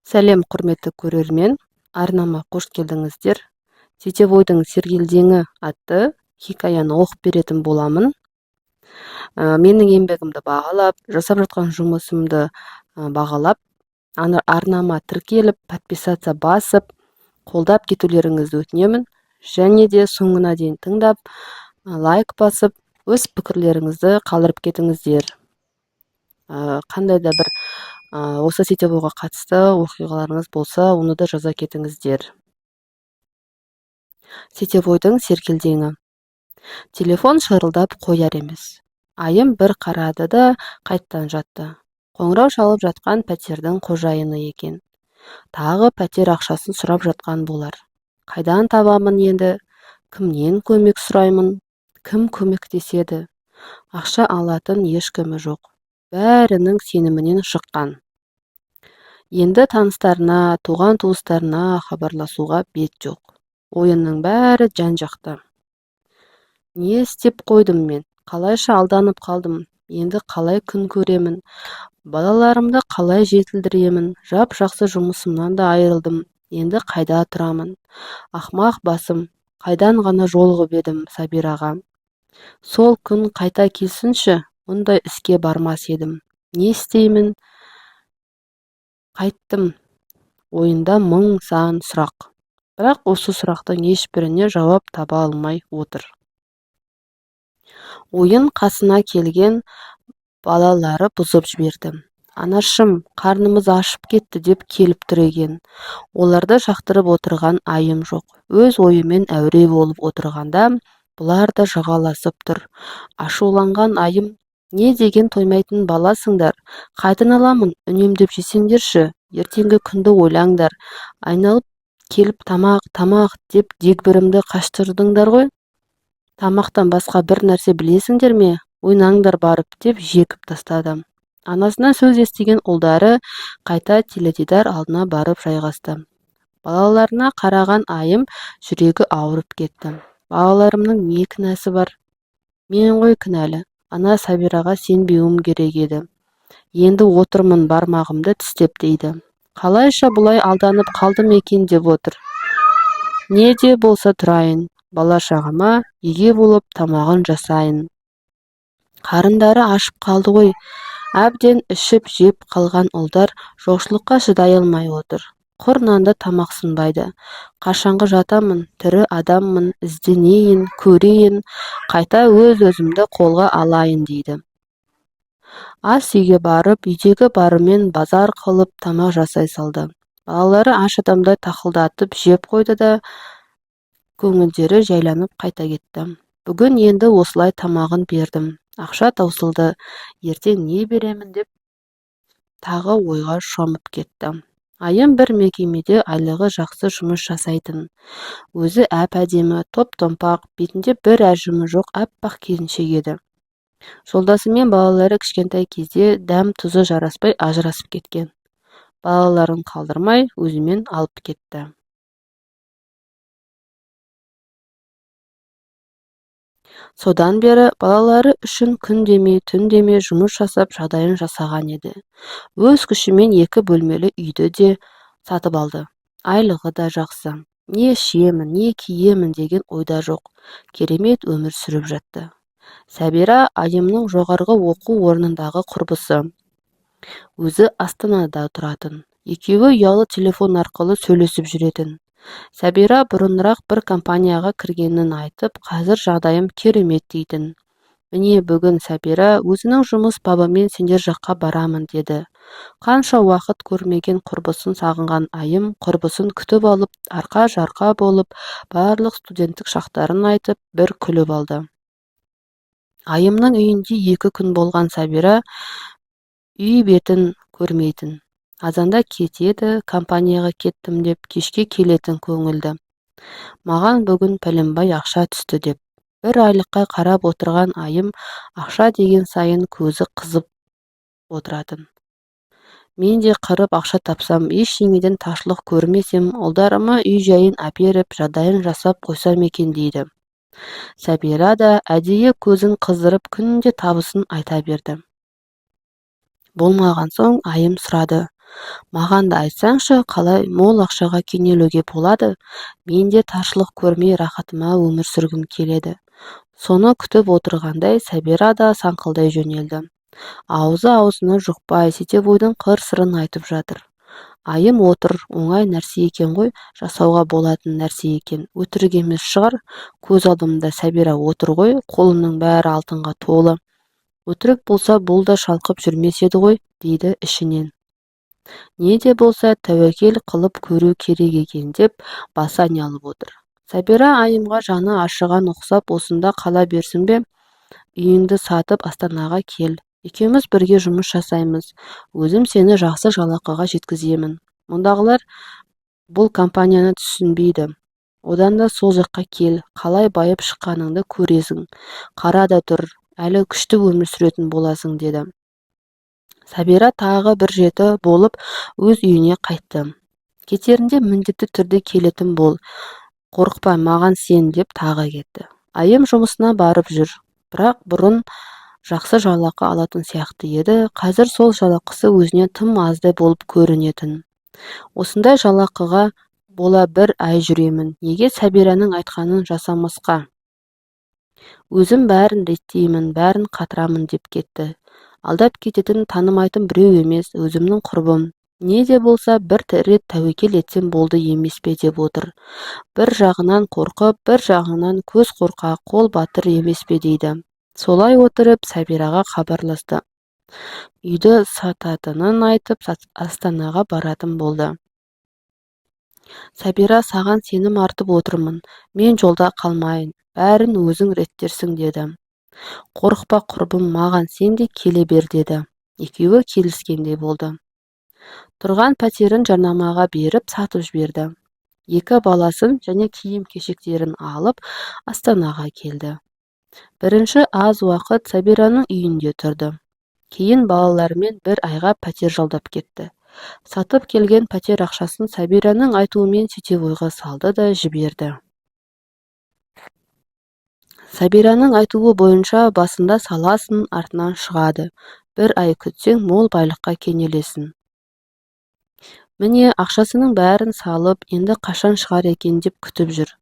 Сәлем, құрметті көрермен, арнама қош келдіңіздер. Сетевойдың сергелдеңі атты хикаяны оқып беретін боламын. Менің еңбегімді бағалап, жасап жатқан жұмысымды бағалап, арнама тіркеліп, подписаться басып, қолдап кетулеріңізді өтінемін. Және де соңына дейін тыңдап, лайк басып, өз пікірлеріңізді қалдырып кетіңіздер. Қандай да бір осы сетевойға қатысты оқиғаларыңыз болса, оны да жаза кетіңіздер. Сетевойдың сергелдеңі. Телефон шырылдап қояр емес. Айым бір қарады да қайттан жатты. Қоңырау шалып жатқан пәтердің қожайыны екен. Тағы пәтер ақшасын сұрап жатқан болар. Қайдан табамын енді? Кімнен көмек сұраймын? Кім көмектеседі? Ақша алатын ешкімі жоқ. Бәрінің сенімінен шыққан. Енді таныстарына, туған-туыстарына хабарласуға бет жоқ. Ойынның бәрі жан-жақта. Не істеп қойдым мен? Қалайша алданып қалдым? Енді қалай күн көремін? Балаларымды қалай жетілдіремін? Жап-жақсы жұмысымнан да айырылдым. Енді қайда тұрамын? Ақмақ басым, қайдан ғана жолығып едім Сабираға. Сол күн қайта келсінші, мұндай іске бармас едім. Не істеймін? Қайттым. Ойында мың сан сұрақ. Бірақ осы сұрақтың ешбіріне жауап таба алмай отыр. Ойын қасына келген балалары бұзып жіберді. Анашым, қарнымыз ашып кетті деп келіп тұр екен. Оларды шақтырып отырған айым жоқ. Өз ойымен әуре болып отырғанда, бұлар да жағаласып тұр. Ашуланған айым, не деген тоймайтын баласыңдар? Қайдан аламын? Үнемдеп жесеңдерші. Ертеңгі күнді ойлаңдар. Айналып келіп тамақ деп дегбірімді қаштырдыңдар ғой. Тамақтан басқа бір нәрсе білесіңдер ме? Ойнаңдар барып деп жекіп тастады. Анасынан сөз естіген ұлдары қайта теледидар алдына барып жайғасты. Балаларына қараған айым жүрегі ауырып кетті. Балаларымның не кінәсі бар? Мен ғой кінәлі. Ана Сабираға сенбеуім керек еді. Енді отырмын бармағымды тістеп дейді. Қалайша бұлай алданып қалдым екен деп отыр. Не де болса тұрайын, бала-шағама еге болып тамағын жасайын. Қарындары ашып қалды ғой. Әбден ішіп жеп қалған ұлдар жоқшылыққа шыдай алмай отыр. Құр нанды тамақ сынбайды. Қашанғы жатамын, тірі адаммын, ізденейін, көрейін, қайта өз-өзімді қолға алайын дейді. Ас үйге барып, үйдегі барымен базар қылып тамақ жасай салды. Балалары аш адамдай тақылдатып жеп қойды да көңілдері жайланып қайта кетті. Бүгін енді осылай тамағын бердім. Ақша таусылды. Ертең не беремін деп тағы ойға шомып кетті. Айым бір мекемеде айлығы жақсы жұмыс жасайтын. Өзі әп-әдемі, топ-томпақ, бетінде бір әжімі жоқ аппақ келіншек еді. Жолдасымен балалары кішкентай кезде дәм-тұзы жараспай ажырасып кеткен. Балаларын қалдырмай өзімен алып кетті. Содан бері балалары үшін күн демей, түн демей жұмыс жасап жағдайын жасаған еді. Өз күшімен 2 бөлмелі үйді де сатып алды. Айлығы да жақсы. Не ішемін, не киемін деген ойда жоқ. Керемет өмір сүріп жатты. Сабира айымның жоғарғы оқу орнындағы құрбысы. Өзі Астанада тұратын. Екеуі ұялы телефон арқылы сөйлесіп жүретін. Сабира бұрынырақ бір компанияға кіргенін айтып, қазір жағдайым керемет дейтін. Міне бүгін Сабира өзінің жұмыс бабымен сендер жаққа барамын деді. Қанша уақыт көрмеген құрбысын сағынған айым құрбысын күтіп алып, арқа-жарқа болып, барлық студенттік шақтарын айтып, бір күліп алды. Айымның үйінде 2 күн болған Сабира үй бетін көрмейтін. Азанда кетеді, компанияға кеттім деп, кешке келетін көңілді. Маған бүгін пәленбай ақша түсті деп. Бір айлыққа қарап отырған айым ақша деген сайын көзі қызып отыратын. Мен де қырып ақша тапсам, ештеңеден ташылық көрмесем, ұлдарыма үй жайын әперіп, жағдайын жасап қойсам екен дейді. Сабира да әдейі көзін қыздырып күнде табысын айта берді. Болмаған соң айым сұрады. Маған да айтсаңшы, қалай мол ақшаға кенелуге болады? Мен де таршылық көрмей рахатыма өмір сүргім келеді. Соны күтіп отырғандай Сәбира да саңқылдай жөнелді. Аузы аузына жұқпай Сетевойдың қыр-сырын айтып жатыр. Айым отыр, оңай нәрсе екен ғой, жасауға болатын нәрсе екен. Өтірік емес шығар. Көз алдымда Сәбира отыр ғой, қолының бәрі алтынға толы. Өтірік болса бұл да шалқып жүрмес еді ғой, дейді ішінен. Не де болса тәуекел қылып көру керек екен деп баса айналып отыр. Сәбира айымға жаны ашыған ұқсап осында қала берсін бе? Үйіңді сатып Астанаға кел. Екеуміз бірге жұмыс жасаймыз. Өзім сені жақсы жалақыға жеткіземін. Мұндағылар бұл компанияны түсінбейді. Одан да сол жаққа кел, қалай байып шыққаныңды көресің. Қара да тұр, әлі күшті өмір сүретін боласың, деді. Сәбира тағы бір жеті болып өз үйіне қайтты. Кетерінде міндетті түрде келетін бол. Қорықпа, маған сен, деп тағы кетті. Айым жұмысына барып жүр. Бірақ бұрын жақсы жалақы алатын сияқты еді, қазір сол жалақысы өзіне тым аздай болып көрінетін. Осындай жалақыға бола бір ай жүремін. Неге Сәбираның айтқанын жасамасқа? Өзім бәрін реттеймін, бәрін қатырамын деп кетті. Алдап кететін танымайтын біреу емес, өзімнің құрбым. Не де болса бір рет тәуекел етсем болды емес пе деп отыр. Бір жағынан қорқып, бір жағынан көз қорқақ, қол батыр емес пе дейді. Солай отырып Сәбираға хабарласты. Үйді сататынын айтып, Астанаға баратын болды. Сәбира, саған сенім артып отырмын. Мен жолда қалмайын. Бәрін өзің реттерсің, деді. Қорықпа құрбым, маған сен де келе бер, деді. Екеуі келіскендей болды. Тұрған пәтерін жарнамаға беріп сатып жіберді. Екі баласын және киім-кешектерін алып Астанаға келді. Бірінші аз уақыт Сәбираның үйінде тұрды. Кейін балалармен бір айға пәтер жалдап кетті. Сатып келген пәтер ақшасын Сәбираның айтуымен Сетевойға салды да жіберді. Сәбираның айтуы бойынша басында саласын, артынан шығады. Бір ай күтсең, мол байлыққа кенелесің. Міне ақшасының бәрін салып, енді қашан шығар екен деп күтіп жүр.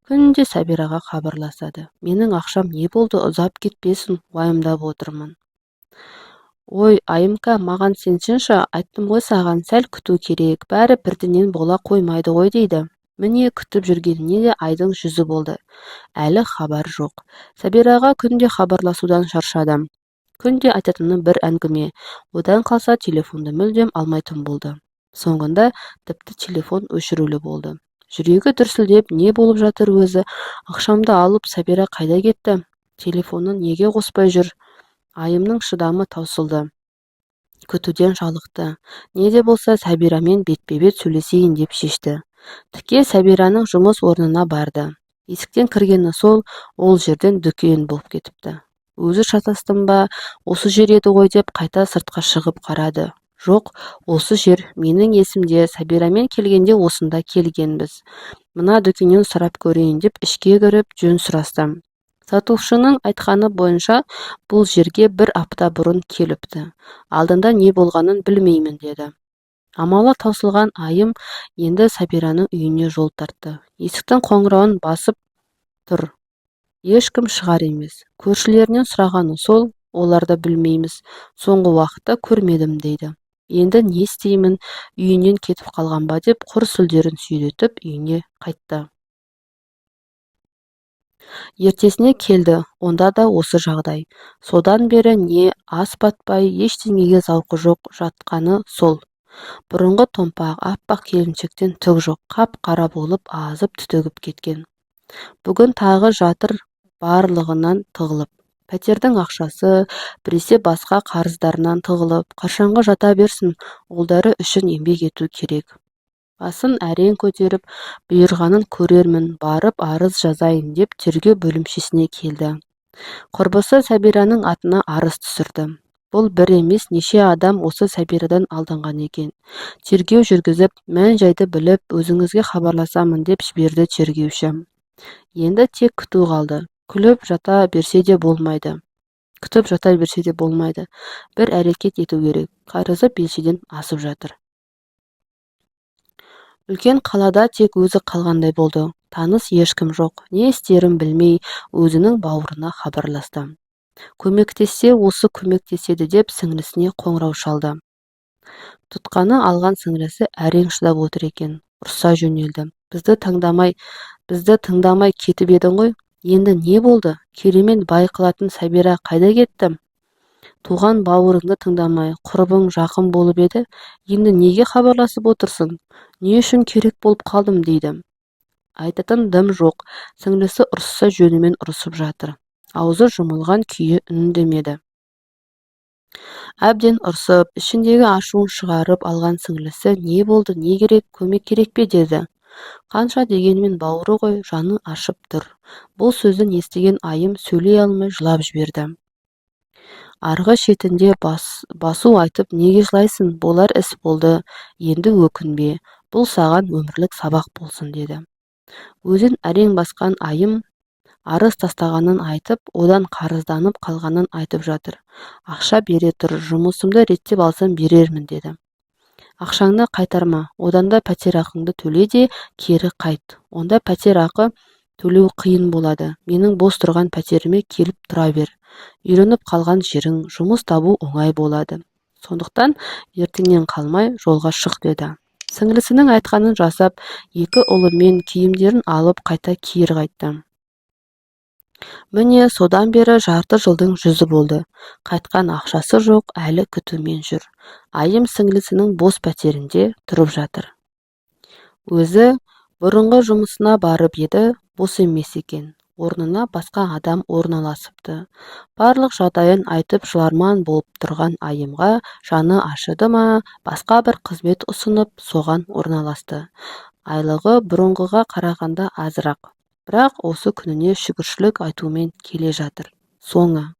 Күнде Сәбираға хабарласады. Менің ақшам не болды, ұзап кетпесін, уайымдап отырмын. Ой, айымка, маған сенсеңші, айттым ғой саған, сәл күту керек, бәрі бірденен бола қоймайды ғой, дейді. Міне күтіп жүргеніне де айдың жүзі болды. Әлі хабар жоқ. Сәбираға күнде хабарласудан шаршадым. Күнде айтатыны бір әңгіме. Одан қалса телефонды мүлдем алмайтын болды. Соңында тіпті телефон өшірулі болды. Жүрегі дүрсілдеп, не болып жатыр өзі? Ақшамды алып Сәбира қайда кетті? Телефонын неге қоспай жүр? Айымның шыдамы таусылды. Күтуден жалықты. Не де болса Сәбирамен бетпе-бет сөйлесейін деп шешті. Тіке Сәбираның жұмыс орнына барды. Есіктен кіргені сол, ол жерден дүкен болып кетіпті. Өзі шатастым ба, осы жер еді ғой деп қайта сыртқа шығып қарады. Жоқ, осы жер менің есімде, Сәбирамен келгенде осында келгенбіз. Мына дүкеннен сұрап көрейін деп ішке кіріп жөн сұрастым. Сатушының айтқаны бойынша бұл жерге бір апта бұрын келіпті. Алдында не болғанын білмеймін, деді. Амалы таусылған айым енді Сәбираның үйіне жол тартты. Есіктің қоңырауын басып тұр. Ешкім шығар емес. Көршілерінен сұрағаны сол, оларды білмейміз. Соңғы уақытта көрмедім, дейді. Енді не істеймін, үйінен кетіп қалған ба деп құр сүлдерін сүйретіп үйіне қайтты. Ертесіне келді, онда да осы жағдай. Содан бері не ас батпай, ештеңеге зауқы жоқ жатқаны сол. Бұрынғы томпақ, аппақ келіншектен түк жоқ, қап-қара болып азып түтігіп кеткен. Бүгін тағы жатыр барлығынан тығылып. Пәтердің ақшасы, біресе басқа қарыздарынан тығылып, қашанға жата берсін, ұлдары үшін еңбек ету керек. Басын әрең көтеріп, бұйырғанын көрермін, барып арыз жазайын деп тергеу бөлімшесіне келді. Құрбысы Сәбираның атына арыз түсірді. Бұл бір емес, неше адам осы Сәбирадан алданған екен. Тергеу жүргізіп, мән-жайды біліп, өзіңізге хабарласамын деп жіберді тергеуші. Енді тек күту қалды. Күтіп жата берсе де болмайды. Бір әрекет ету керек. Қарызы белшеден асып жатыр. Үлкен қалада тек өзі қалғандай болды. Таныс ешкім жоқ. Не істерін білмей, өзінің бауырына хабарласты. Көмектессе, осы көмектеседі деп сіңлісіне қоңырау шалды. Тұтқаны алған сіңлісі әрең шыдап отыр екен. Ұрса жөнелді. Бізді тыңдамай кетіп едің ғой. Енді не болды? Керемет бай қылатын Сәбира қайда кетті? Туған бауырыңды тыңдамай, құрбың жақын болып еді. Енді неге хабарласып отырсың? Не үшін керек болып қалдым дейді. Айтатын дым жоқ. Сіңлісі ұрысса жөнімен ұрысып жатыр. Аузы жұмылған күйі үндемеді. Әбден ұрсып, ішіндегі ашуын шығарып алған сіңлісі не болды, не керек, көмек керек пе деді. Қанша дегенмен бауыры ғой, жаны ашып тұр. Бұл сөзін естіген айым сөйлей алмай жылап жіберді. Арғы шетінде басу айтып, неге жылайсың, болар іс болды, енді өкінбе, бұл саған өмірлік сабақ болсын деді. Өзін әрең басқан айым арыз тастағанын айтып, одан қарызданып қалғанын айтып жатыр. Ақша бере тұр, жұмысымды реттеп алсам берермін деді. Ақшаңды қайтарма, одан да пәтерақыңды төле де кері қайт. Онда пәтерақы төлеу қиын болады. Менің бос тұрған пәтеріме келіп тұра бер. Үйреніп қалған жерің, жұмыс табу оңай болады. Сондықтан ертеңнен қалмай жолға шық деді. Сіңлісінің айтқанын жасап, екі ұлымен киімдерін алып қайта кері қайтты. Міне содан бері жарты жылдың жүзі болды. Қайтқан ақшасы жоқ, әлі күтумен жүр. Айым сіңлісінің бос пәтерінде тұрып жатыр. Өзі бұрынғы жұмысына барып еді, бос емес екен. Орнына басқа адам орналасыпты. Барлық жағдайын айтып жыларман болып тұрған айымға жаны ашыды ма, басқа бір қызмет ұсынып, соған орналасты. Айлығы бұрынғыға қарағанда азырақ. Бірақ осы күніне шүкіршілік айтумен келе жатыр. Соңы